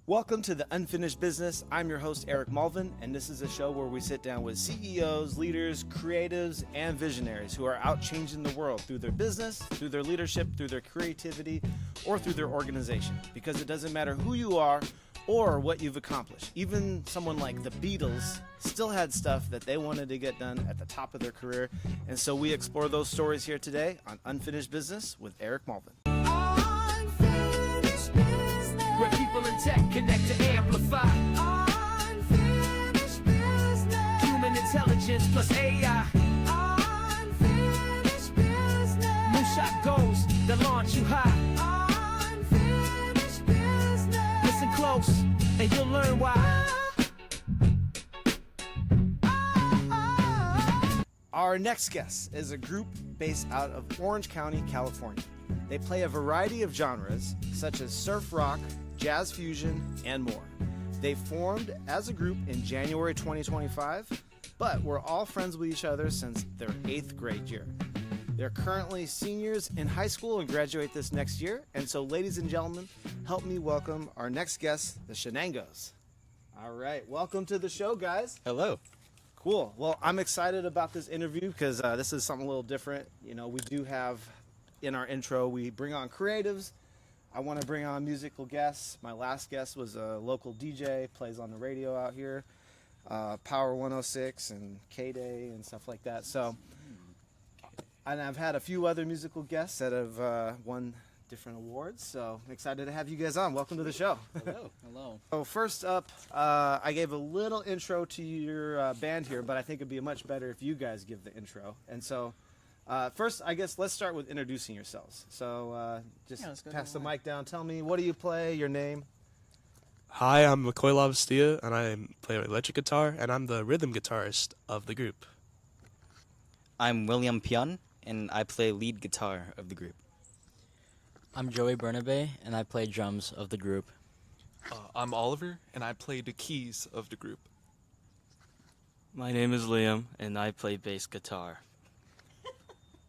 Welcome to The Unfinished Business. I'm your host, Eric Malvin, and this is a show where we sit down with CEOs, leaders, creatives, and visionaries who are out changing the world through their business, through their leadership, through their creativity, or through their organization. Because it doesn't matter who you are or what you've accomplished. Even someone like the Beatles still had stuff that they wanted to get done at the top of their career. And so we explore those stories here today on Unfinished Business with Eric Malvin. Where people in tech connect to amplify unfinished business. Human intelligence plus AI. Unfinished business. Moonshot goals that launch you high. Unfinished business. Listen close and you'll learn why. Our next guest is a group based out of Orange County, California. They play a variety of genres such as surf rock, jazz fusion, and more. They formed as a group in January 2025, but we're all friends with each other since their 8th grade year. They're currently seniors in high school and graduate this next year. And so, ladies and gentlemen, help me welcome our next guest, the Chenangos. All right, welcome to the show, guys. Hello. Cool. Well, I'm excited about this interview because this is something a little different. You know, we do have, in our intro, we bring on creatives. I want to bring on musical guests. My last guest was a local DJ, plays on the radio out here, Power 106 and K-Day and stuff like that. So, and I've had a few other musical guests that have won different awards. So I'm excited to have you guys on. Welcome to the show. Hello. Hello. So first up, I gave a little intro to your band here, but I think it'd be much better if you guys give the intro. And so first, I guess let's start with introducing yourselves. So just pass the mic down. Tell me, what do you play, your name? Hi, I'm McCoy Lavastia, and I play electric guitar, and I'm the rhythm guitarist of the group. I'm William Pion, and I play lead guitar of the group. I'm Joey Bernabe, and I play drums of the group. I'm Oliver, and I play the keys of the group. My name is Liam, and I play bass guitar.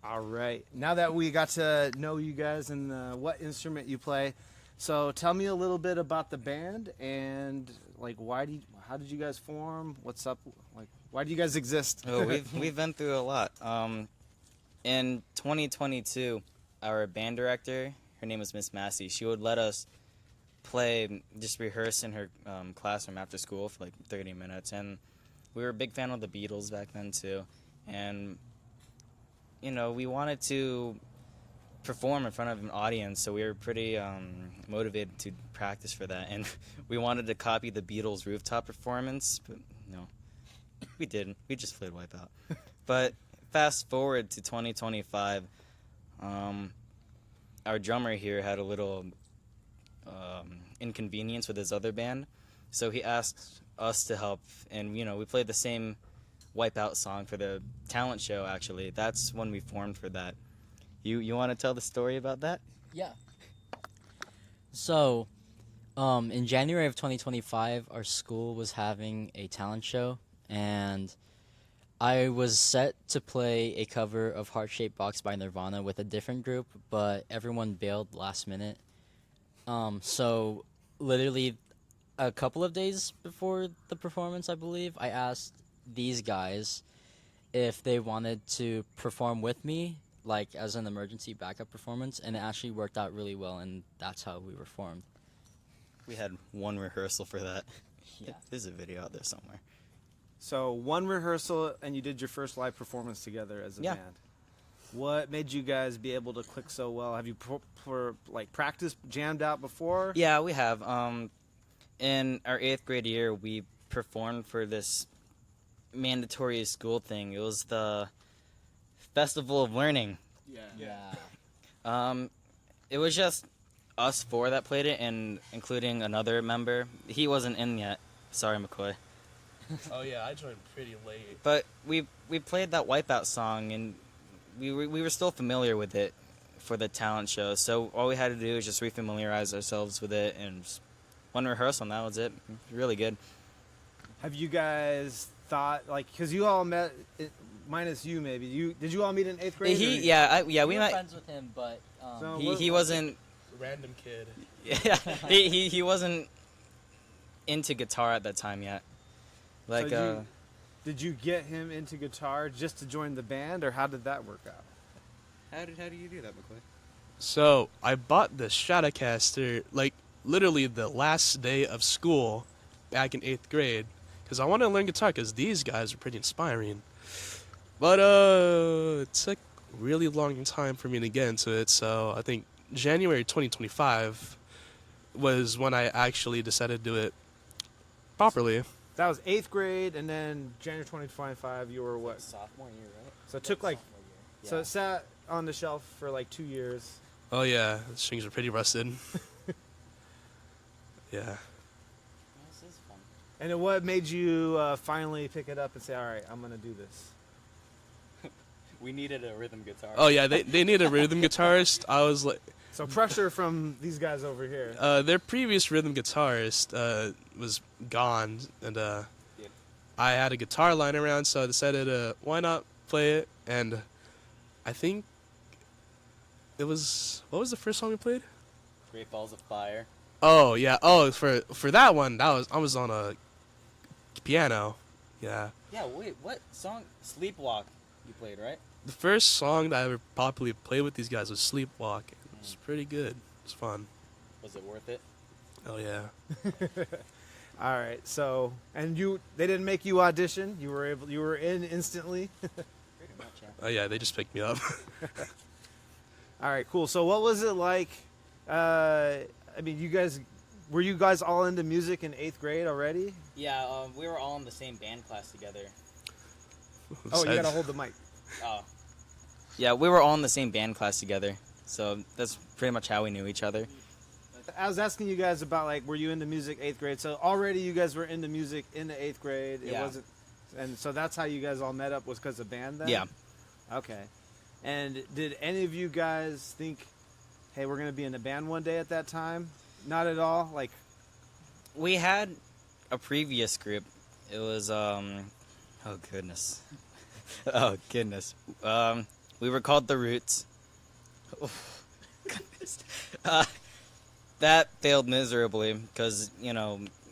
All right. Now that we got to know you guys and what instrument you play, so tell me a little bit about the band and like how did you guys form? What's up? Like, why do you guys exist? Oh, we've been through a lot. In 2022, our band director, her name was Miss Massey, she would let us just rehearse in her classroom after school for like 30 minutes. And we were a big fan of the Beatles back then too. And, you know, we wanted to perform in front of an audience, so we were pretty motivated to practice for that. And we wanted to copy the Beatles' rooftop performance, but no, we didn't. We just played Wipeout. But fast forward to 2025, our drummer here had a little inconvenience with his other band, so he asked us to help, and you know, we played the same Wipeout song for the talent show. Actually, that's when we formed for that. You want to tell the story about that? Yeah. So, in January of 2025, our school was having a talent show, and I was set to play a cover of Heart Shaped Box by Nirvana with a different group, but everyone bailed last minute. So literally a couple of days before the performance, I believe, I asked these guys if they wanted to perform with me, like as an emergency backup performance, and it actually worked out really well, and that's how we were formed. We had one rehearsal for that. Yeah. There's a video out there somewhere. So one rehearsal, and you did your first live performance together as a Yeah. band. What made you guys be able to click so well? Have you practiced, jammed out before? Yeah, we have. In our 8th grade year, we performed for this mandatory school thing. It was the Festival of Learning. Yeah. It was just us four that played it, and including another member. He wasn't in yet. Sorry, McCoy. Oh yeah, I joined pretty late. But we played that Wipeout song, and we were still familiar with it for the talent show. So all we had to do was just refamiliarize ourselves with it, and just one rehearsal, and that was it. Really good. Have you guys thought, like, because you all met, minus you maybe, did you all meet in 8th grade? We were met. friends with him, but So He wasn't. Random kid. Yeah, he wasn't into guitar at that time yet. Like, Did you get him into guitar just to join the band, or how did that work out? how do you do that, McCoy? So I bought the Stratocaster like literally the last day of school back in 8th grade because I wanted to learn guitar because these guys are pretty inspiring. But it took a really long time for me to get into it, so I think January 2025 was when I actually decided to do it properly. That was 8th grade, and then January 2025, you were what? Sophomore year, right? So it took like, Yeah. so it sat on the shelf for like 2 years. Oh yeah, the strings are pretty rusted. Yeah. This is fun. And then what made you finally pick it up and say, all right, I'm going to do this? We needed a rhythm guitar. Oh yeah, they need a rhythm guitarist. I was like, So pressure from these guys over here. their previous rhythm guitarist was gone, and I had a guitar lying around, so I decided, why not play it? And I think it was, what was the first song we played? Great Balls of Fire. Oh yeah, oh for that one, I was on a piano. Yeah, Yeah, wait, what song? Sleepwalk you played, right? the first song that I ever properly played with these guys was Sleepwalk. It was pretty good. It was fun. Was it worth it? Oh yeah. All right. So, and they didn't make you audition. You were in instantly. Pretty much, yeah. Oh yeah, they just picked me up. All right, cool. So what was it like? I mean, were you guys all into music in 8th grade already? Yeah, we were all in the same band class together. Oh, you gotta hold the mic. Oh. Yeah, we were all in the same band class together, so that's pretty much how we knew each other. I was asking you guys about like, were you into music 8th grade? So already you guys were into music in the 8th grade. It Yeah. wasn't, and so that's how you guys all met up, was because of band then? Yeah. Okay. And did any of you guys think, hey, we're gonna be in a band one day at that time? Not at all. Like, We had a previous group. It was oh goodness. Oh goodness. We were called The Roots. Oh, goodness. That failed miserably because,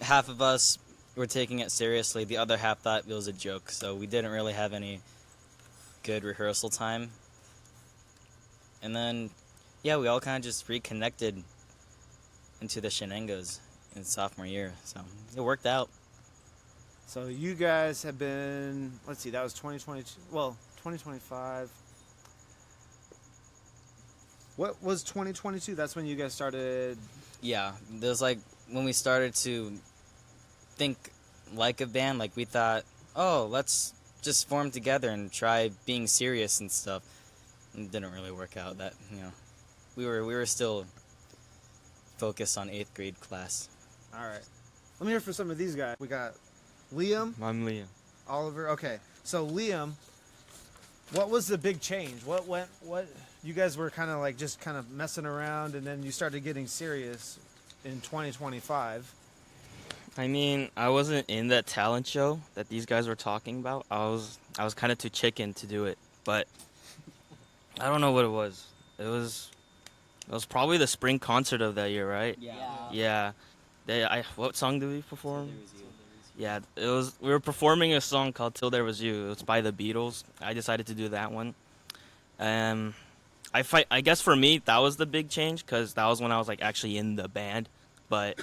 half of us were taking it seriously. The other half thought it was a joke, so we didn't really have any good rehearsal time. And then, yeah, we all kind of just reconnected into the Chenangos in sophomore year, so it worked out. so you guys have been, let's see, that was 2022, well, 2025. What was 2022? That's when you guys started. Yeah, there's like when we started to think like a band, like we thought, oh, let's just form together and try being serious and stuff. It didn't really work out. That we were still focused on 8th grade class. All right. Let me hear from some of these guys. We got Liam, I'm Liam. Oliver. Okay. So Liam, what was the big change? What you guys were kind of messing around, and then you started getting serious in 2025. I mean, I wasn't in that talent show that these guys were talking about. I was kind of too chicken to do it, but I don't know what it was. It was probably the spring concert of that year, right? Yeah. What song did we perform? Yeah, it was. We were performing a song called "Till There Was You." It was by the Beatles. I decided to do that one. I guess for me that was the big change because that was when I was like actually in the band. But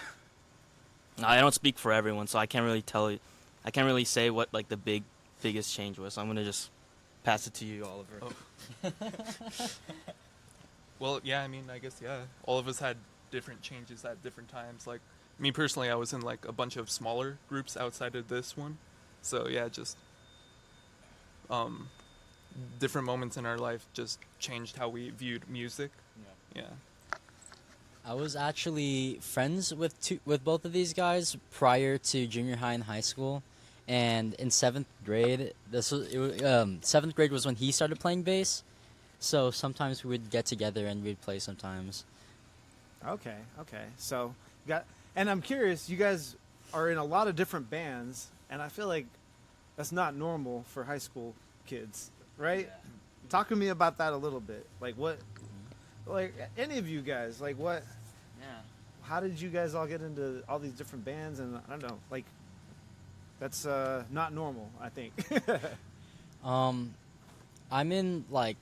I don't speak for everyone, so I can't really tell you. I can't really say what like the biggest change was. So I'm gonna just pass it to you, Oliver. Oh. Well, yeah, I mean, I guess, yeah. All of us had different changes at different times. Like, me personally, I was in, like, a bunch of smaller groups outside of this one. So, yeah, just different moments in our life just changed how we viewed music. Yeah. I was actually friends with both of these guys prior to junior high and high school, and in 7th grade, 7th grade was when he started playing bass. So sometimes we would get together and we'd play sometimes. Okay. So and I'm curious. You guys are in a lot of different bands, and I feel like that's not normal for high school kids, right? Yeah. Talk to me about that a little bit. Like what? Like any of you guys? Like what? Yeah. how did you guys all get into all these different bands? And I don't know, like, that's not normal, I think. I'm in like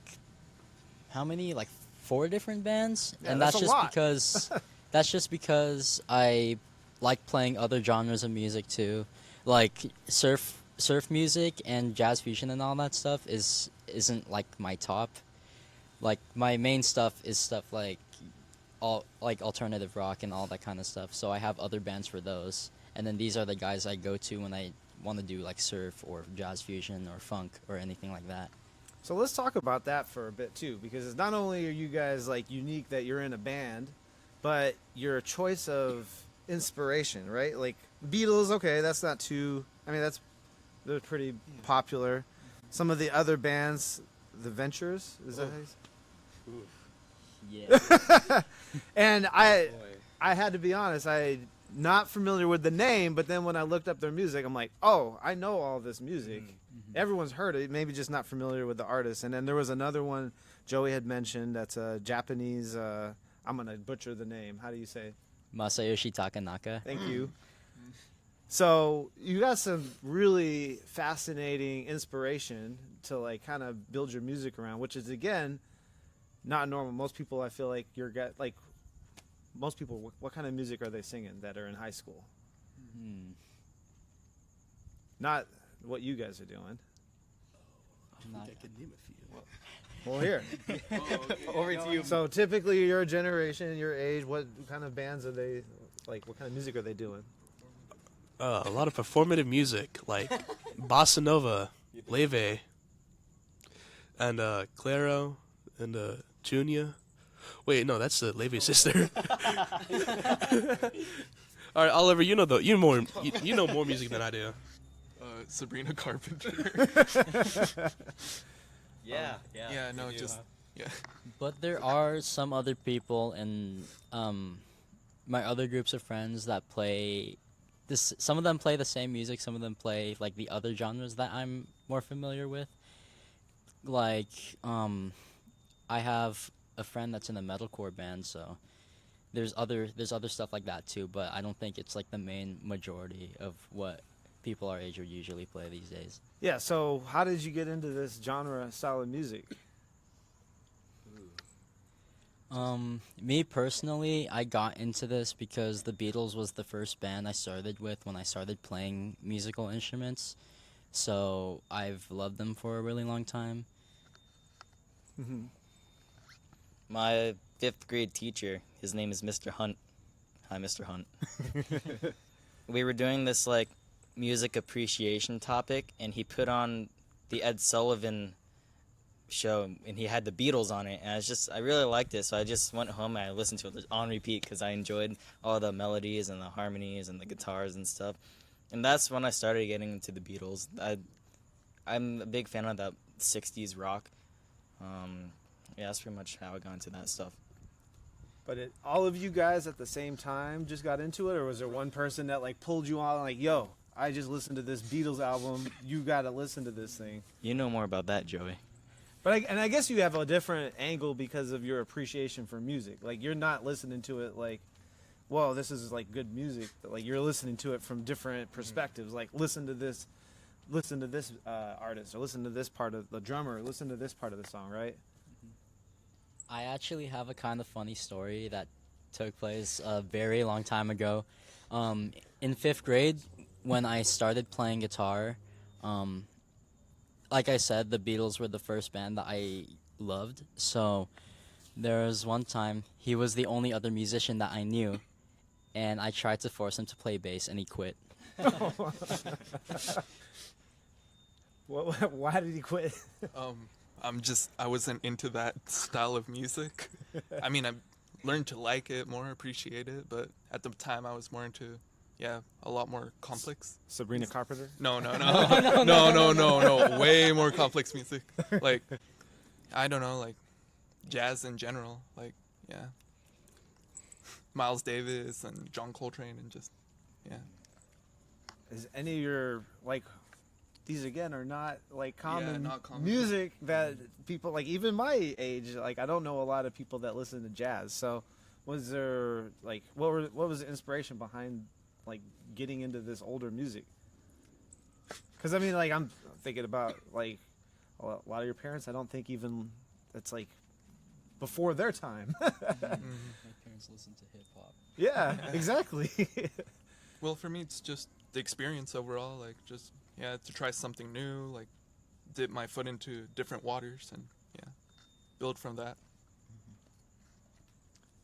how many? Like 4 different bands, Yeah, and that's that's a just lot. because that's just because I like playing other genres of music too, like surf music and jazz fusion and all that stuff isn't like my top. Like my main stuff is stuff like all like alternative rock and all that kind of stuff. So I have other bands for those, and then these are the guys I go to when I want to do like surf or jazz fusion or funk or anything like that. So let's talk about that for a bit too, because it's not only are you guys like unique that you're in a band, but your choice of inspiration, right? Like Beatles, okay, that's not too. I mean, they're pretty popular. Some of the other bands, the Ventures, is that how you say? Yeah. And I had to be honest, I'm not familiar with the name, but then when I looked up their music, I'm like, oh, I know all this music. Everyone's heard it, maybe just not familiar with the artist. And then there was another one Joey had mentioned that's a Japanese, I'm going to butcher the name. How do you say it? Masayoshi Takanaka. Thank you. So you got some really fascinating inspiration to like kind of build your music around, which is again not normal. Most people, I feel like most people, what kind of music are they singing that are in high school? Not what you guys are doing. Not- I can name a few. Well, here. Over to you. So typically your generation, your age, what kind of bands are they, like what kind of music are they doing? A lot of performative music, like bossa nova, leve, and Claro, and Junia. Wait, no, that's the Levy's sister. All right, Oliver, you know more music than I do. Sabrina Carpenter. Yeah. Yeah, no, just yeah. But there are some other people and my other groups of friends that play this. Some of them play the same music. Some of them play like the other genres that I'm more familiar with. Like I have a friend that's in a metalcore band, so there's other stuff like that too. But I don't think it's like the main majority of what people our age would usually play these days. Yeah, so how did you get into this genre style of music? Me personally, I got into this because the Beatles was the first band I started with when I started playing musical instruments. So I've loved them for a really long time. My 5th grade teacher, his name is Mr. Hunt. Hi, Mr. Hunt. We were doing this like music appreciation topic, and he put on the Ed Sullivan show, and he had the Beatles on it, and I really liked it, so I just went home and I listened to it on repeat because I enjoyed all the melodies and the harmonies and the guitars and stuff. And that's when I started getting into the Beatles. I'm a big fan of that 60s rock. Yeah, that's pretty much how I got into that stuff. But all of you guys at the same time just got into it, or was there one person that like pulled you on, like, yo, I just listened to this Beatles album, you got to listen to this thing? You know more about that, Joey. But I guess you have a different angle because of your appreciation for music. Like, you're not listening to it like, whoa, this is like good music. But, like, you're listening to it from different perspectives. Like, listen to this artist, or listen to this part of the drummer, or listen to this part of the song, right? I actually have a kind of funny story that took place a very long time ago. In 5th grade, when I started playing guitar, like I said, the Beatles were the first band that I loved. So there was one time he was the only other musician that I knew, and I tried to force him to play bass, and he quit. Why did he quit? I wasn't into that style of music. I mean, I learned to like it more, appreciate it, but at the time I was more into, a lot more complex. Sabrina Carpenter? No, way more complex music. Like, I don't know, like jazz in general, like, Miles Davis and John Coltrane and just, Is any of your, like, these again are not like common, not common music that people like, even my age, like I don't know a lot of people that listen to jazz. So Was there like what was the inspiration behind like getting into this older music? Because I mean, like I'm thinking about like a lot of your parents. I don't think even it's like before their time. My parents listen to hip hop. Yeah, exactly. Well, for me, it's just the experience overall. Like, just to try something new. Like, dip my foot into different waters and build from that.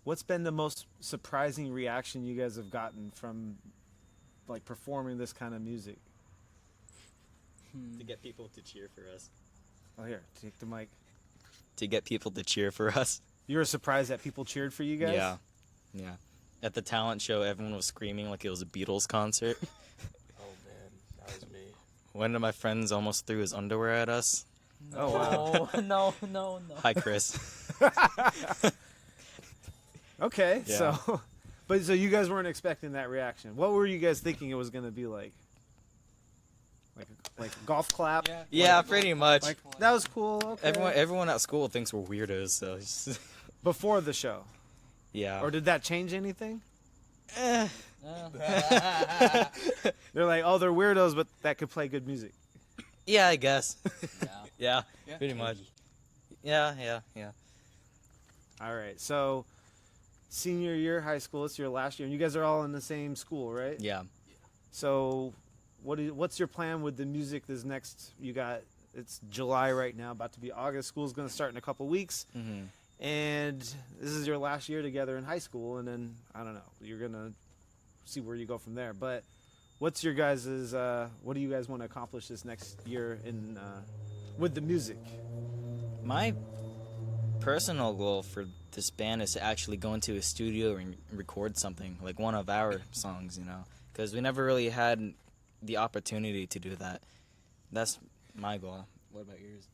What's been the most surprising reaction you guys have gotten from like performing this kind of music? To get people to cheer for us. Oh, here, take the mic. To get people to cheer for us. You were surprised that people cheered for you guys? Yeah. At the talent show, everyone was screaming like it was a Beatles concert. Oh man, that was me. One of my friends almost threw his underwear at us. Oh wow. No. Hi, Chris. Okay, Yeah. so you guys weren't expecting that reaction. What were you guys thinking it was gonna be like? Like a golf clap? Yeah, pretty much. Like that was cool. Okay. Everyone at school thinks we're weirdos, so it's Before the show, yeah. or did that change anything? Eh. They're like, oh, they're weirdos, but that could play good music. Yeah, I guess. Yeah. Yeah, pretty much. Yeah. All right, so senior year high school, it's your last year, and you guys are all in the same school, right? Yeah. So, what's your plan with the music? This next, it's July right now, about to be August. School's going to start in a couple weeks, and this is your last year together in high school, and then I don't know, you're gonna see where you go from there. But what's your guys's? What do you guys want to accomplish this next year in with the music? My personal goal for this band is to actually go into a studio and record something, like one of our songs, because we never really had the opportunity to do that. That's my goal. What about yours?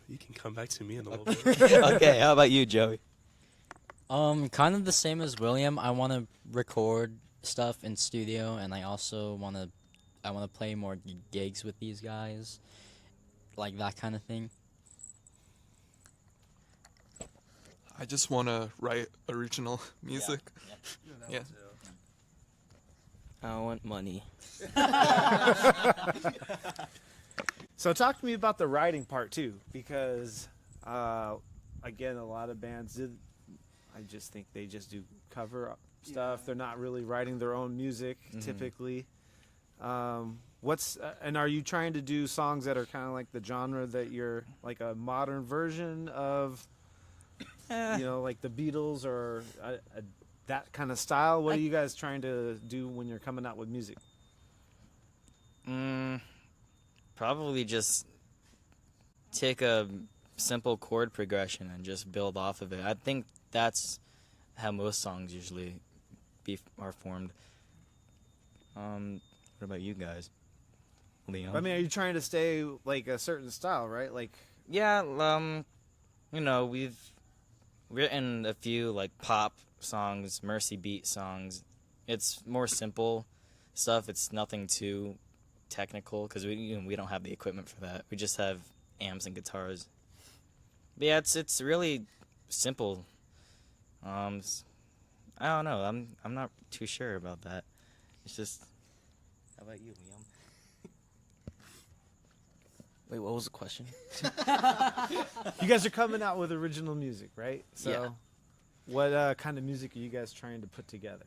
You can come back to me in a little bit. Okay, how about you, Joey? Kind of the same as William. I want to record stuff in studio, and I also want to play more gigs with these guys, like that kind of thing. I just want to write original music. Yeah. I want money. So talk to me about the writing part too, because again, a lot of bands I just think they just do cover stuff. They're not really writing their own music typically. And are you trying to do songs that are kind of like the genre that you're like a modern version of, like the Beatles or that kind of style? What are you guys trying to do when you're coming out with music? Probably just take a simple chord progression and just build off of it. I think that's how most songs usually are formed. What about you guys, Liam? I mean, are you trying to stay like a certain style, right? Like, Yeah, we've written a few like pop songs, Mercy beat songs. It's more simple stuff. It's nothing too technical because we don't have the equipment for that. We just have amps and guitars. But yeah, it's really simple. I don't know. I'm not too sure about that. It's just. How about you, Liam? Wait, what was the question? you guys are coming out with original music, right? So, Yeah. what kind of music are you guys trying to put together?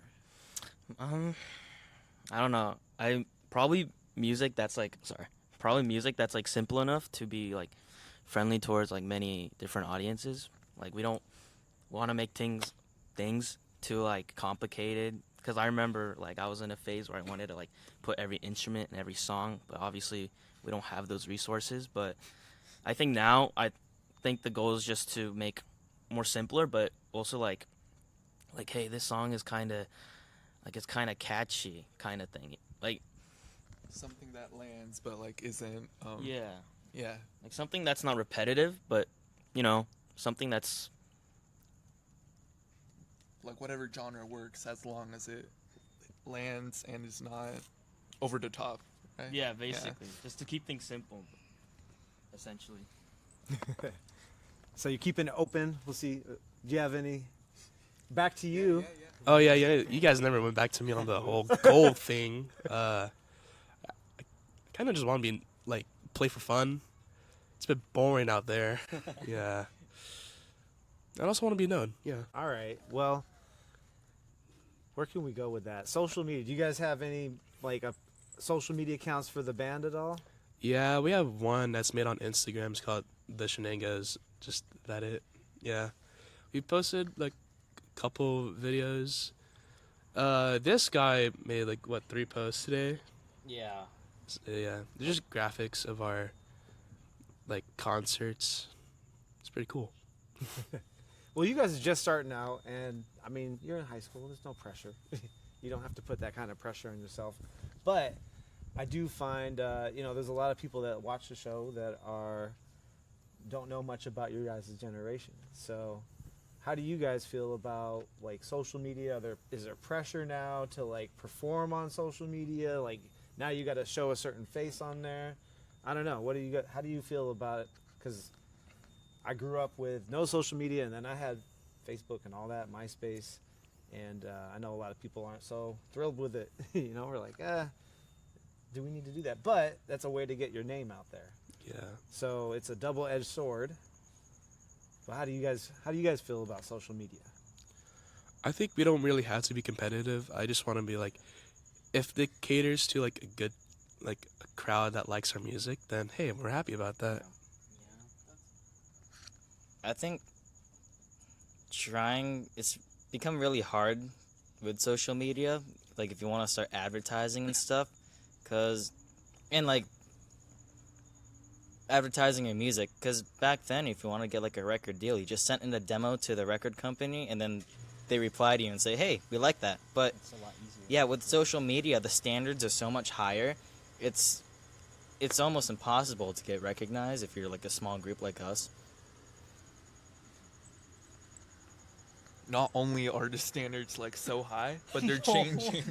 I don't know. Probably music that's like simple enough to be like friendly towards like many different audiences. Like we don't want to make things too like complicated, because I remember like I was in a phase where I wanted to like put every instrument in every song, but obviously we don't have those resources. But I think the goal is just to make more simpler, but also like hey, this song is kind of like it's kind of catchy kind of thing. Like Something that lands, but like isn't. yeah, Yeah. like something that's not repetitive, but something that's Like whatever genre works, as long as it lands and is not over the top. Right? basically just to keep things simple, essentially. So you're keeping it open. We'll see. Do you have any? Back to you. Oh yeah. You guys never went back to me on the whole goal thing. I kind of just want to be like play for fun. It's a bit boring out there. Yeah. I also want to be known. Yeah. All right. Well, where can we go with that? Social media. Do you guys have any like social media accounts for the band at all? Yeah, we have one that's made on Instagram. It's called the Chenangos. Just that it. Yeah. We posted like a couple videos. This guy made like 3 posts today. Yeah. Yeah, they're just graphics of our like concerts. It's pretty cool. Well, you guys are just starting out, and I mean, you're in high school. There's no pressure. You don't have to put that kind of pressure on yourself. But I do find, there's a lot of people that watch the show that don't know much about your guys' generation. So, how do you guys feel about like social media? Is there pressure now to like perform on social media? Like now you got to show a certain face on there. I don't know. How do you feel about it? Because I grew up with no social media, and then I had Facebook and all that, MySpace, and I know a lot of people aren't so thrilled with it. We're like, do we need to do that? But that's a way to get your name out there. Yeah. So it's a double-edged sword. But how do you guys feel about social media? I think we don't really have to be competitive. I just want to be like, if it caters to like a good, like a crowd that likes our music, then hey, we're happy about that. I think it's become really hard with social media, like if you want to start advertising and stuff, and like advertising your music, because back then if you want to get like a record deal, you just sent in a demo to the record company and then they reply to you and say, hey, we like that. But It's a lot easier. yeah, with social media the standards are so much higher. It's almost impossible to get recognized if you're like a small group like us. Not only are the standards like so high, but they're changing.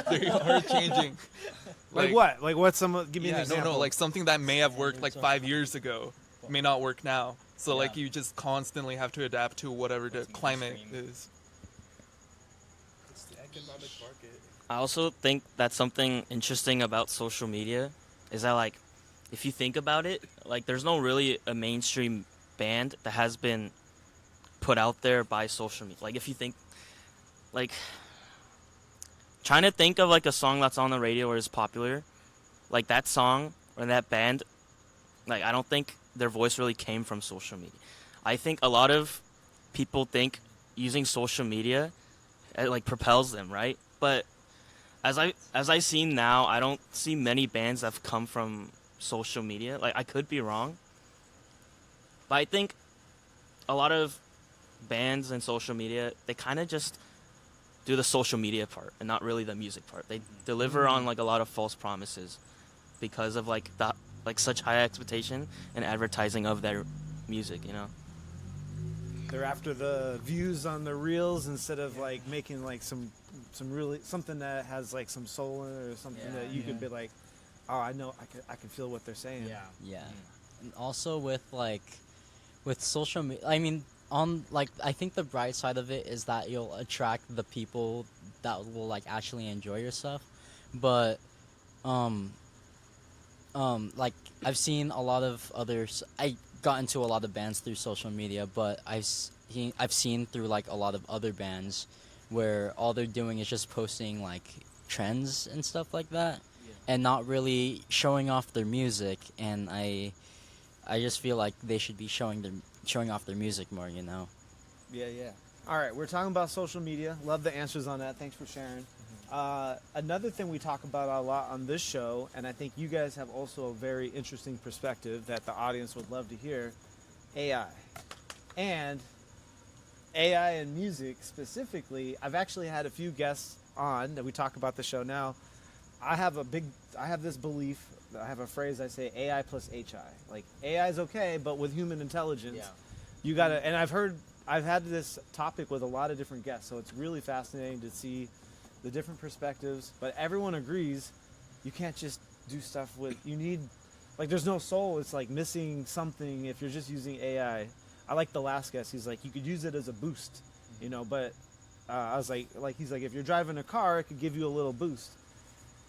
They are changing. Like what? Like what's give me an example. No, like something that may have worked like 5 years ago may not work now. So like Yeah. you just constantly have to adapt to whatever the climate mainstream. is. It's the economic market. I also think that's something interesting about social media is that, like, if you think about it, like, there's no really a mainstream band that has been put out there by social media. Like, if you think, like, trying to think of, like, a song that's on the radio or is popular, like, that song or that band, like, I don't think their voice really came from social media. I think a lot of people think using social media, it, like, propels them, right? But as I see now, I don't see many bands that have come from social media. Like, I could be wrong, but I think a lot of bands and social media, they kind of just do the social media part and not really the music part. They deliver on like a lot of false promises because of like such high expectation and advertising of their music, you know. They're after the views on the reels instead of like making like some really something that has like some soul in it or something that you could be like, oh, I know, I can feel what they're saying. Yeah. And also with social media, I mean, I think the bright side of it is that you'll attract the people that will like actually enjoy your stuff. But like I've seen a lot of others. I got into a lot of bands through social media, but I've seen through like a lot of other bands where all they're doing is just posting like trends and stuff like that, and not really showing off their music. And I just feel like they should be showing off their music more, you know. Yeah. All right, we're talking about social media. Love the answers on that. Thanks for sharing. Another thing we talk about a lot on this show, and I think you guys have also a very interesting perspective that the audience would love to hear, AI. And AI and music specifically, I've actually had a few guests on that we talk about the show now. I have this belief, I have a phrase I say, AI plus HI. Like, AI is okay, but with human intelligence, you gotta, and I've had this topic with a lot of different guests, so it's really fascinating to see the different perspectives, but everyone agrees you can't just do stuff with, you need, like, there's no soul. It's like missing something if you're just using AI. I like the last guest. He's like, you could use it as a boost, you know. But I was like he's like, if you're driving a car, it could give you a little boost.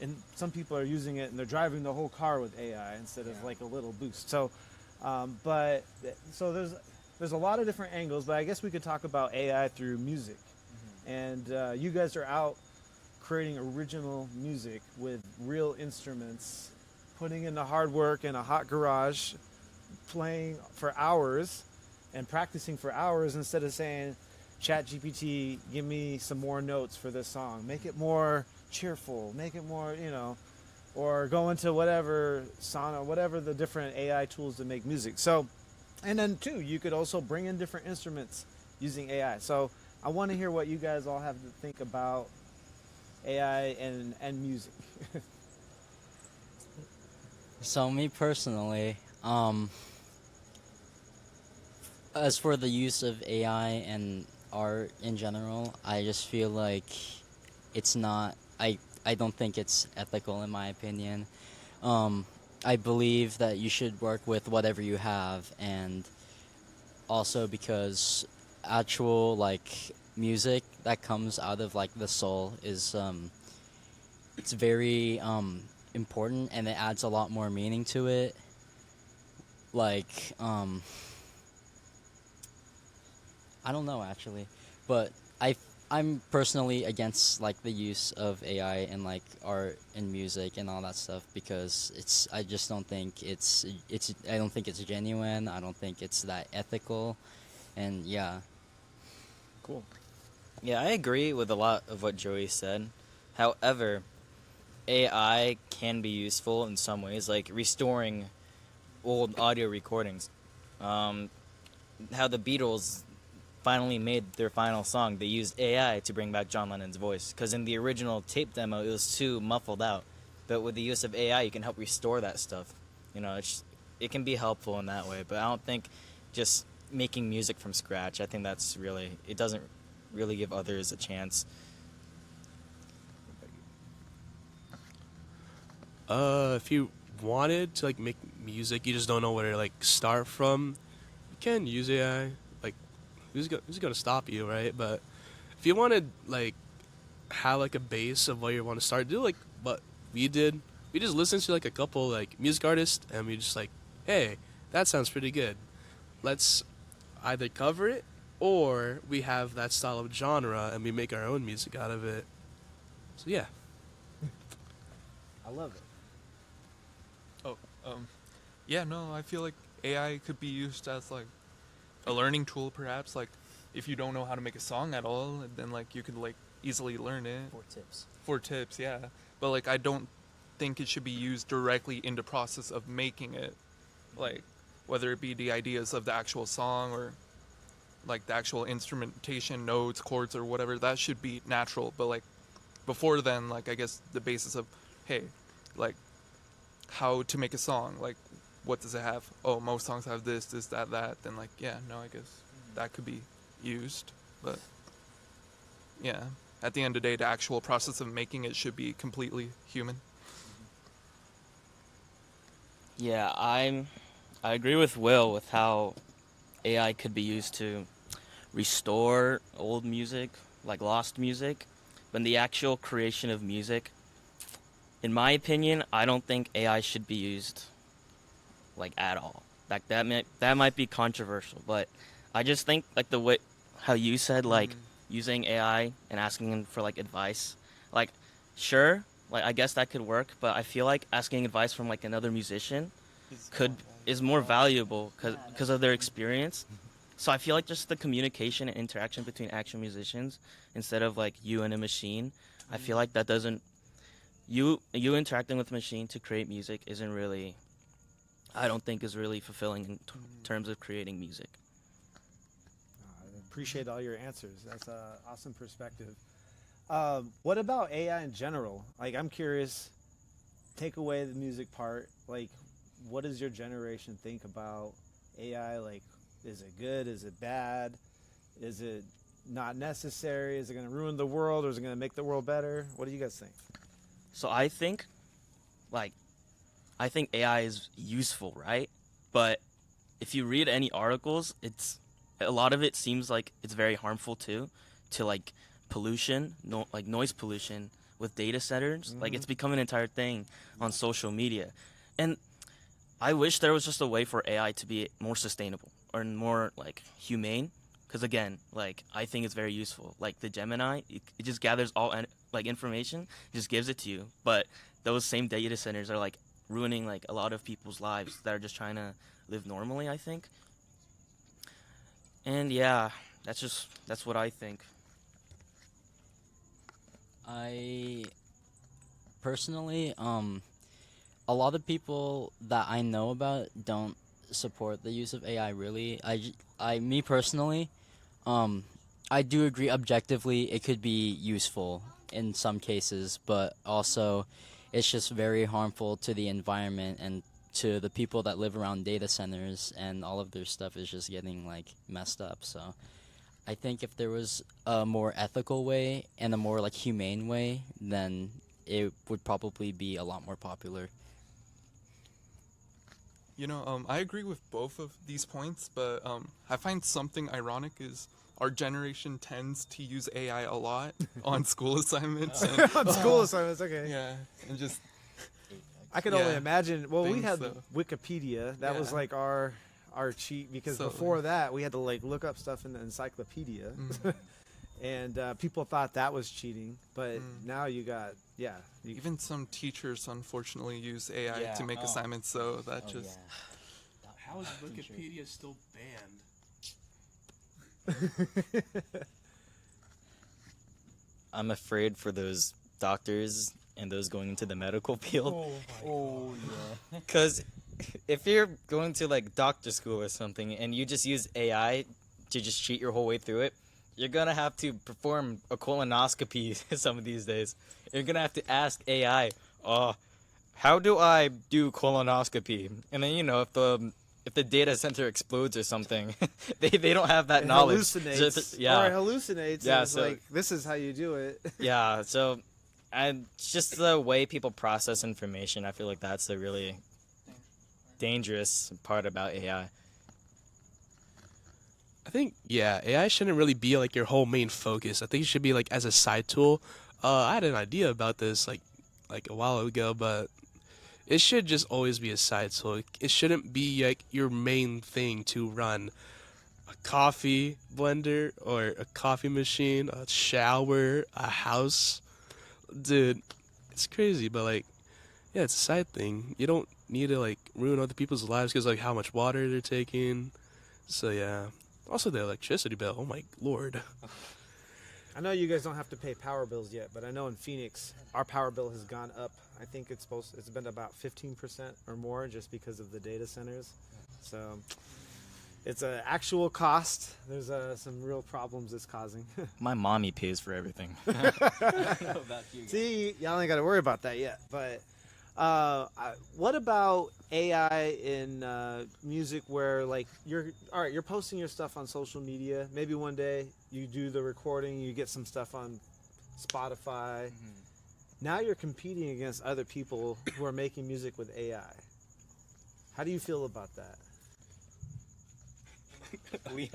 And some people are using it and they're driving the whole car with AI instead of like a little boost. So, so there's a lot of different angles. But I guess we could talk about AI through music. And you guys are out creating original music with real instruments, putting in the hard work in a hot garage, playing for hours and practicing for hours instead of saying, ChatGPT, give me some more notes for this song. Make it more cheerful. Make it more, you know, or go into whatever whatever the different AI tools to make music. So, and then too, you could also bring in different instruments using AI. So I want to hear what you guys all have to think about AI and music. So me personally, as for the use of AI and art in general, I just feel like it's not. I don't think it's ethical in my opinion. I believe that you should work with whatever you have, and also because actual like music that comes out of like the soul is it's very important, and it adds a lot more meaning to it. Like I don't know actually, but I'm personally against like the use of AI in like art and music and all that stuff because I just don't think it's I don't think it's genuine. I don't think it's that ethical, and yeah. Cool. Yeah, I agree with a lot of what Joey said. However, AI can be useful in some ways, like restoring old audio recordings. How the Beatles finally made their final song, they used AI to bring back John Lennon's voice. Because in the original tape demo, it was too muffled out. But with the use of AI, you can help restore that stuff. You know, it can be helpful in that way. But I don't think just making music from scratch, I think that's really, it doesn't really give others a chance. If you wanted to like make music, you just don't know where to like start from, you can use AI. Like, who's gonna stop you, right? But if you wanted like have like a base of where you want to start, do like what we did. We just listened to like a couple like music artists, and we just like, hey, that sounds pretty good. Let's either cover it or we have that style of genre and we make our own music out of it. So yeah. I love it. Oh, yeah, no, I feel like AI could be used as like a learning tool, perhaps. Like, if you don't know how to make a song at all, then like you could like easily learn it. For tips, yeah. But like, I don't think it should be used directly in the process of making it. Like, whether it be the ideas of the actual song or like the actual instrumentation, notes, chords, or whatever, that should be natural. But like, before then, like, I guess the basis of, hey, like, how to make a song, like, what does it have? Oh, most songs have this, that. Then like, yeah, no, I guess that could be used. But yeah, at the end of the day, the actual process of making it should be completely human. Yeah, I agree with Will with how AI could be used to restore old music, like lost music, but in the actual creation of music, in my opinion, I don't think AI should be used like at all. Like that might be controversial, but I just think like the way how you said like using AI and asking them for like advice, like sure, like I guess that could work, but I feel like asking advice from like another musician is more valuable because of their experience. So I feel like just the communication and interaction between actual musicians instead of like you and a machine, I feel like that doesn't you interacting with a machine to create music isn't really, I don't think is really fulfilling in terms of creating music. I appreciate all your answers. That's an awesome perspective. What about AI in general? Like, I'm curious, take away the music part. Like, what does your generation think about AI? Like, is it good? Is it bad? Is it not necessary? Is it going to ruin the world, or is it going to make the world better? What do you guys think? So I think AI is useful, right? But if you read any articles, a lot of it seems like it's very harmful too, to like pollution, like noise pollution with data centers. Like it's become an entire thing on social media, and I wish there was just a way for AI to be more sustainable or more like humane. Because again, like I think it's very useful. Like the Gemini, it just gathers all like information, just gives it to you. But those same data centers are like ruining like a lot of people's lives that are just trying to live normally, I think. And yeah, that's what I think. I personally, a lot of people that I know about don't support the use of AI. Really, me personally, I do agree objectively it could be useful in some cases, but also it's just very harmful to the environment and to the people that live around data centers, and all of their stuff is just getting like messed up. So I think if there was a more ethical way and a more like humane way, then it would probably be a lot more popular. I agree with both of these points, but I find something ironic is our generation tends to use AI a lot on school assignments. And, On school assignments, okay. yeah, and just I could Yeah, only imagine. Well, we things, had though. Wikipedia. That was Yeah. like our cheat, because So- before that we had to like look up stuff in the encyclopedia, and people thought that was cheating. But now you got even some teachers unfortunately use AI Yeah. to make Oh. assignments, so that Oh, just yeah. How is Wikipedia still banned? I'm afraid for those doctors and those going into the medical field. Oh yeah. Because if you're going to like doctor school or something and you just use AI to just cheat your whole way through it, you're gonna have to perform a colonoscopy some of these days. You're gonna have to ask AI, how do I do colonoscopy? And then if the data center explodes or something, they don't have that it knowledge. hallucinates. Yeah. Or it hallucinates. Yeah, And it's so- like, this is how you do it. Yeah, so and just the way people process information, I feel like that's the really dangerous part about AI. I think AI shouldn't really be like your whole main focus. I think it should be like as a side tool. I had an idea about this like a while ago, but it should just always be a side tool. It shouldn't be like your main thing to run a coffee blender or a coffee machine, a shower, a house. Dude, it's crazy, but like, yeah, it's a side thing. You don't need to like ruin other people's lives because like how much water they're taking. So yeah. Also the electricity bill. Oh my lord. I know you guys don't have to pay power bills yet, but I know in Phoenix our power bill has gone up. I think it's been about 15% or more just because of the data centers. So it's an actual cost. There's some real problems it's causing. My mommy pays for everything. See, y'all ain't got to worry about that yet. But what about AI in music, where like you're posting your stuff on social media. Maybe one day you do the recording, you get some stuff on Spotify. Now you're competing against other people who are making music with AI. How do you feel about that? Wait.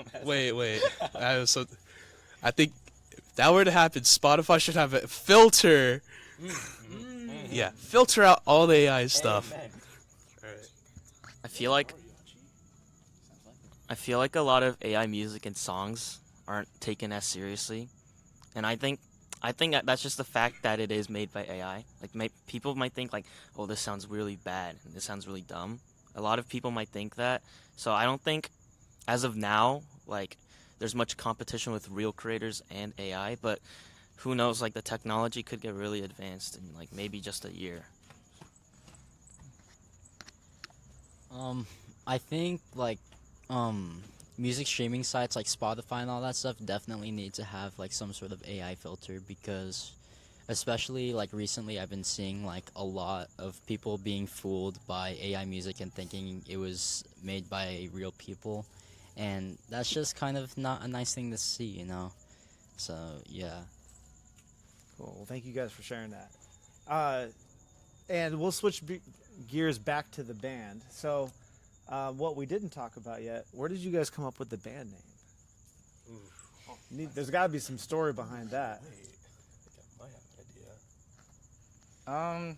I think if that were to happen, Spotify should have a filter. Yeah, filter out all the AI stuff. I feel like a lot of AI music and songs aren't taken as seriously, and I think that's just the fact that it is made by AI. Like people might think like, oh, this sounds really bad and this sounds really dumb. A lot of people might think that. So I don't think, as of now, like there's much competition with real creators and AI. But who knows? Like the technology could get really advanced in like maybe just a year. I think like music streaming sites like Spotify and all that stuff definitely need to have like some sort of AI filter, because especially like recently I've been seeing like a lot of people being fooled by AI music and thinking it was made by real people, and that's just kind of not a nice thing to see, you know. So yeah. Cool. Well, thank you guys for sharing that. And we'll switch gears back to the band. So, what we didn't talk about yet, where did you guys come up with the band name? There's got to be some story behind that. Wait, I think I might have an idea.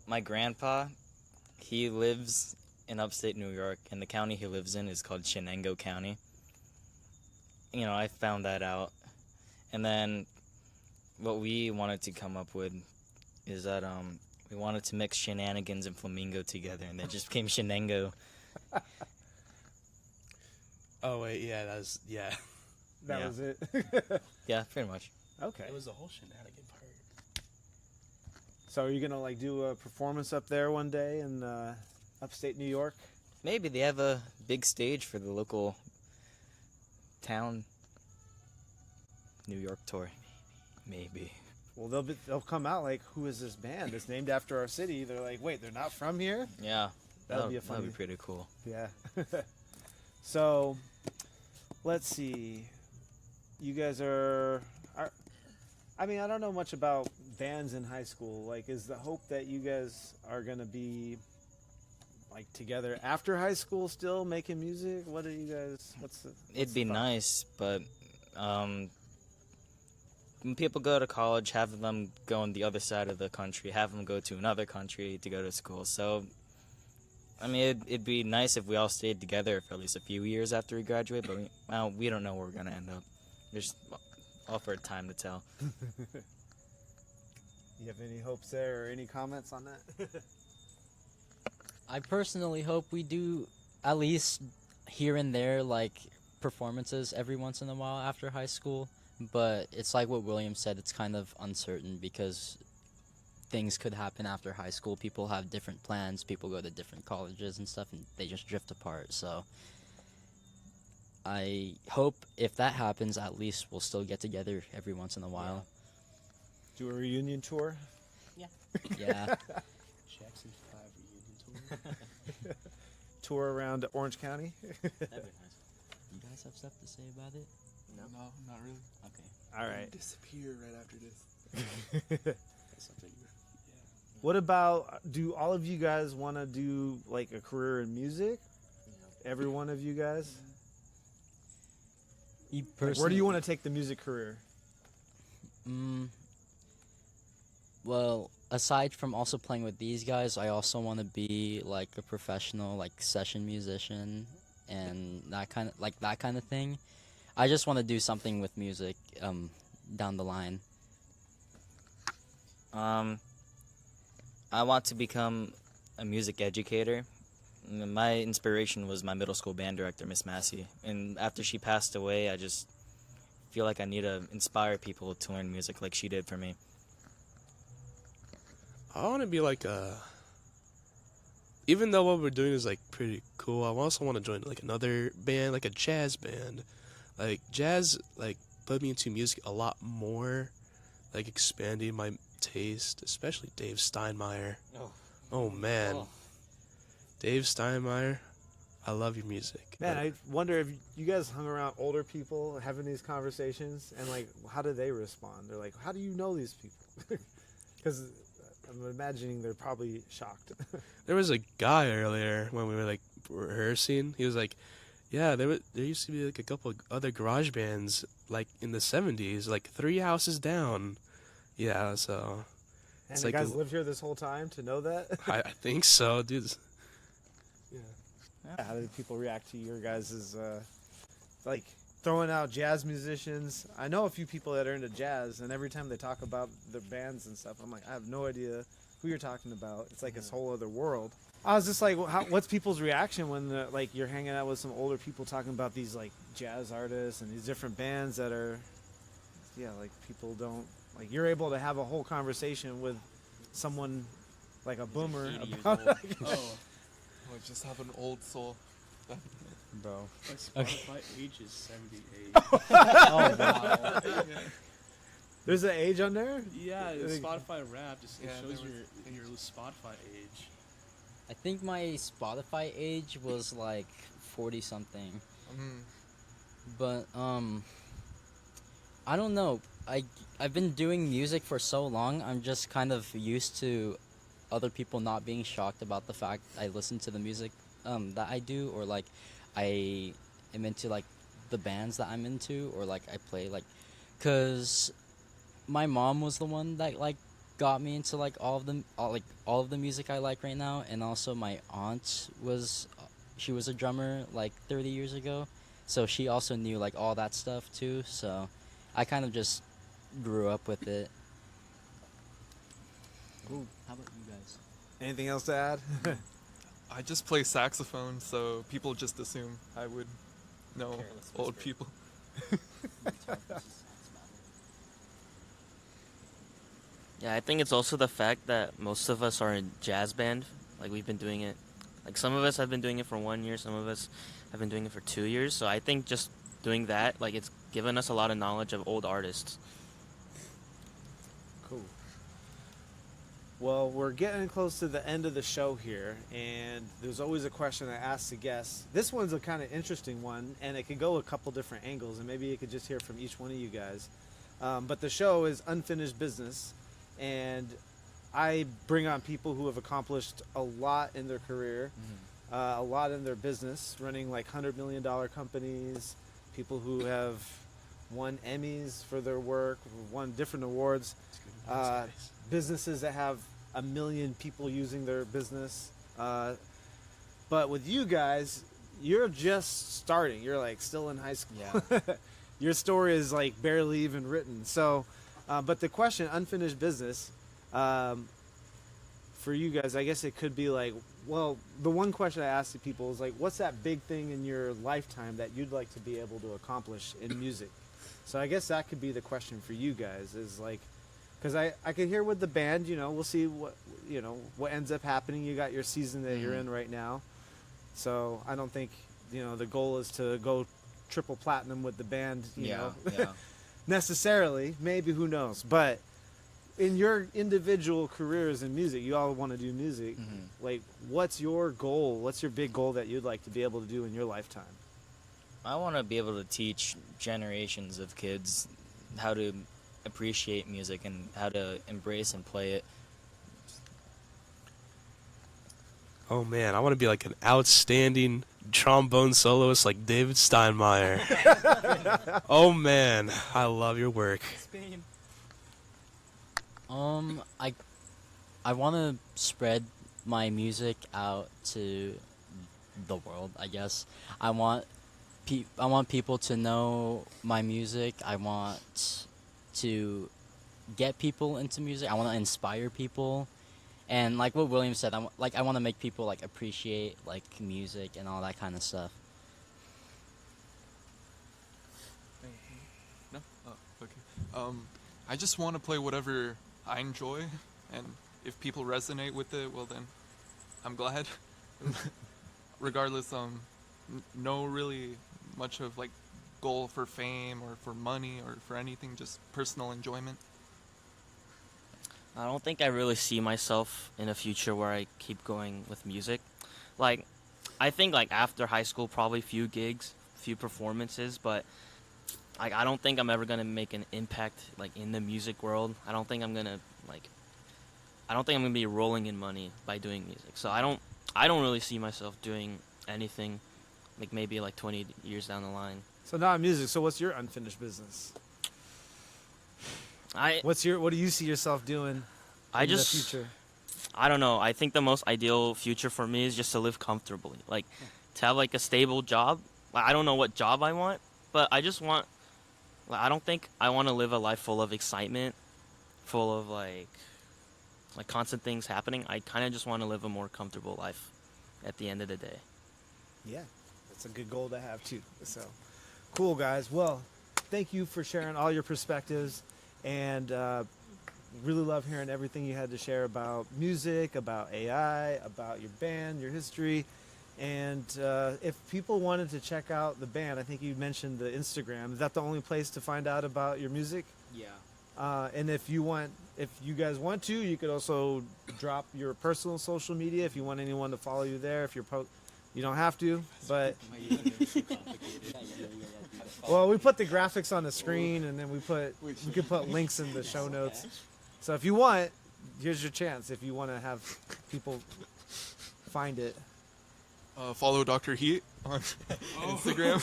My grandpa, he lives in upstate New York, and the county he lives in is called Chenango County. You know, I found that out. And then what we wanted to come up with is that we wanted to mix shenanigans and flamingo together, and it just became Chenango. Oh wait, yeah, yeah. That Yeah. was it. Yeah, pretty much. Okay. It was the whole shenanigan part. So are you gonna like do a performance up there one day in upstate New York? Maybe they have a big stage for the local town New York tour. Maybe. Well, they'll come out like, who is this band? It's named after our city. They're like, wait, they're not from here? Yeah. That'd be a That'd funny. be pretty cool. Yeah. So, let's see. You guys are. I mean, I don't know much about bands in high school. Like, is the hope that you guys are gonna be like together after high school, still making music? What are you guys? It'd be the thought? nice, but when people go to college, have them go on the other side of the country, have them go to another country to go to school. So, I mean, it'd be nice if we all stayed together for at least a few years after we graduate, but we don't know where we're going to end up. Just all for time to tell. You have any hopes there or any comments on that? I personally hope we do at least here and there, like, performances every once in a while after high school. But it's like what William said, it's kind of uncertain because things could happen after high school. People have different plans, people go to different colleges and stuff, and they just drift apart. So I hope if that happens, at least we'll still get together every once in a while. Do a reunion tour? Yeah. Jackson 5 reunion tour. Tour around Orange County? That'd be nice. You guys have stuff to say about it? No, not really. Okay. All right. Disappear right after this. That's something. Yeah. What about, do all of you guys want to do like a career in music? Every one of you guys? Like, where do you want to take the music career? Well, aside from also playing with these guys, I also want to be like a professional, like session musician, and that kind of thing. I just want to do something with music down the line. I want to become a music educator. My inspiration was my middle school band director, Miss Massey. And after she passed away, I just feel like I need to inspire people to learn music like she did for me. I want to be like even though what we're doing is like pretty cool, I also want to join like another band, like a jazz band. Like jazz, like put me into music a lot more, like expanding my taste, especially Dave Steinmeier. Oh man, Dave Steinmeier, I love your music. Man, I wonder if you guys hung around older people having these conversations, and like, how do they respond? They're like, how do you know these people? Because I'm imagining they're probably shocked. There was a guy earlier when we were like rehearsing. He was like, "Yeah, there used to be like a couple of other garage bands like in the '70s, like 3 houses down." Yeah, so And it's the like guys lived here this whole time to know that? I think so, dude. How did people react to your guys' like throwing out jazz musicians? I know a few people that are into jazz, and every time they talk about their bands and stuff, I'm like, I have no idea who you're talking about. It's like this whole other world. I was just like, what's people's reaction when like you're hanging out with some older people talking about these like jazz artists and these different bands that are, like people don't like. You're able to have a whole conversation with someone like a boomer about. I just have an old soul. Bro. My Spotify age is 78. Oh wow. There's an age on there? Yeah, Like- Spotify Wrapped just Yeah, shows there your Spotify age. I think my Spotify age was like 40 something. But I don't know. I've been doing music for so long. I'm just kind of used to other people not being shocked about the fact I listen to the music that I do, or like I am into like the bands that I'm into, or like I play like, cause my mom was the one that like got me into like all of the music I like right now, and also my aunt was she was a drummer like 30 years ago, so she also knew like all that stuff too. So I kind of just grew up with it. Ooh, how about you guys? Anything else to add? I just play saxophone, so people just assume I would know Careless old whisper. people. Yeah, I think it's also the fact that most of us are in jazz band. Like we've been doing it. Like some of us have been doing it for 1 year, some of us have been doing it for 2 years. So I think just doing that, like it's given us a lot of knowledge of old artists. Cool. Well, we're getting close to the end of the show here, and there's always a question I ask the guests. This one's a kind of interesting one, and it could go a couple different angles, and maybe you could just hear from each one of you guys. But the show is Unfinished Business, and I bring on people who have accomplished a lot in their career, a lot in their business, running like $100 million companies, people who have won Emmys for their work, won different awards, businesses that have 1 million people using their business. But with you guys, you're just starting. You're like still in high school. Yeah. Your story is like barely even written. So, but the question, unfinished business, for you guys, I guess it could be like, well, the one question I ask the people is like, what's that big thing in your lifetime that you'd like to be able to accomplish in music? So I guess that could be the question for you guys, is like, because I could hear with the band, you know, we'll see what ends up happening. You got your season that you're in right now. So I don't think, the goal is to go triple platinum with the band, you know, necessarily. Maybe, who knows? But in your individual careers in music, you all want to do music. Like, what's your goal? What's your big goal that you'd like to be able to do in your lifetime? I want to be able to teach generations of kids how to appreciate music and how to embrace and play it. Oh man, I want to be like an outstanding trombone soloist like David Steinmeier. Oh man, I love your work. I want to spread my music out to the world, I guess. I want people to know my music. I want to get people into music. I want to inspire people. And like what William said, I want to make people like appreciate like music and all that kind of stuff. No? Oh, okay. I just want to play whatever I enjoy, and if people resonate with it, well then, I'm glad. Regardless, no really much of like goal for fame or for money or for anything, just personal enjoyment. I don't think I really see myself in a future where I keep going with music. Like, I think like after high school, probably few gigs, few performances, but like I don't think I'm ever gonna make an impact like in the music world. I don't think I'm gonna be rolling in money by doing music. So I don't really see myself doing anything like maybe like 20 years down the line. So not music. So what's your unfinished business? What do you see yourself doing in the future? I don't know. I think the most ideal future for me is just to live comfortably. Like, to have, like, a stable job. Like, I don't know what job I want, but I just want... Like, I don't think I want to live a life full of excitement, full of, like constant things happening. I kind of just want to live a more comfortable life at the end of the day. Yeah, that's a good goal to have, too. So, cool, guys. Well, thank you for sharing all your perspectives. And really love hearing everything you had to share about music, about AI, about your band, your history. And if people wanted to check out the band, I think you mentioned the Instagram. Is that the only place to find out about your music? Yeah. And if you guys want to, you could also drop your personal social media if you want anyone to follow you there. If you're you don't have to, but well, we put the graphics on the screen, and then we could put links in the show notes. So if you want, here's your chance. If you want to have people find it. Follow Dr. Heat on Instagram.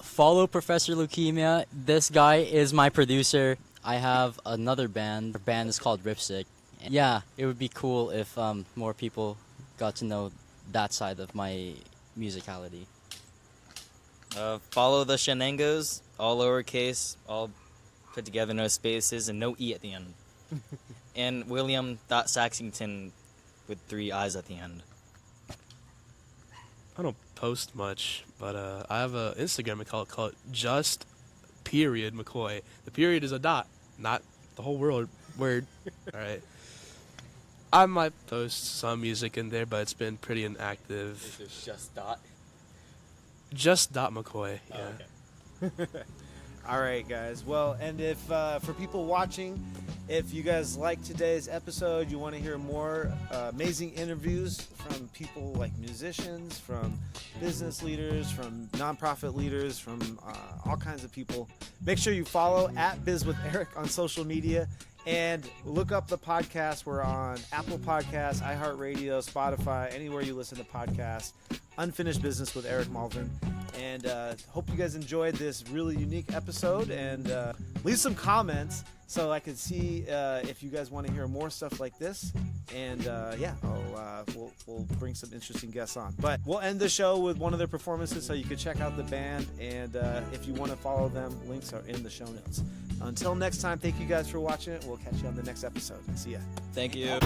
Follow Professor Leukemia. This guy is my producer. I have another band. Our band is called Ripstick. Yeah, it would be cool if more people got to know that side of my musicality. Follow the Chenangos, all lowercase, all put together, no spaces, and no E at the end. And William Saxington with 3 I's at the end. I don't post much, but I have an Instagram account called Just Period McCoy. The period is a dot, not the whole word. All right. I might post some music in there, but it's been pretty inactive. Is it just dot? Just dot McCoy. Yeah. Oh, okay. All right, guys. Well, and if for people watching, if you guys like today's episode, you want to hear more amazing interviews from people like musicians, from business leaders, from nonprofit leaders, from all kinds of people, make sure you follow @BizWithEric on social media and look up the podcast. We're on Apple Podcasts, iHeartRadio, Spotify, anywhere you listen to podcasts. Unfinished Business with Eric Malvin. And hope you guys enjoyed this really unique episode, and leave some comments so I can see if you guys want to hear more stuff like this. And we'll bring some interesting guests on. But we'll end the show with one of their performances so you can check out the band, and if you want to follow them, links are in the show notes. Until next time, thank you guys for watching it. We'll catch you on the next episode. See ya. Thank you.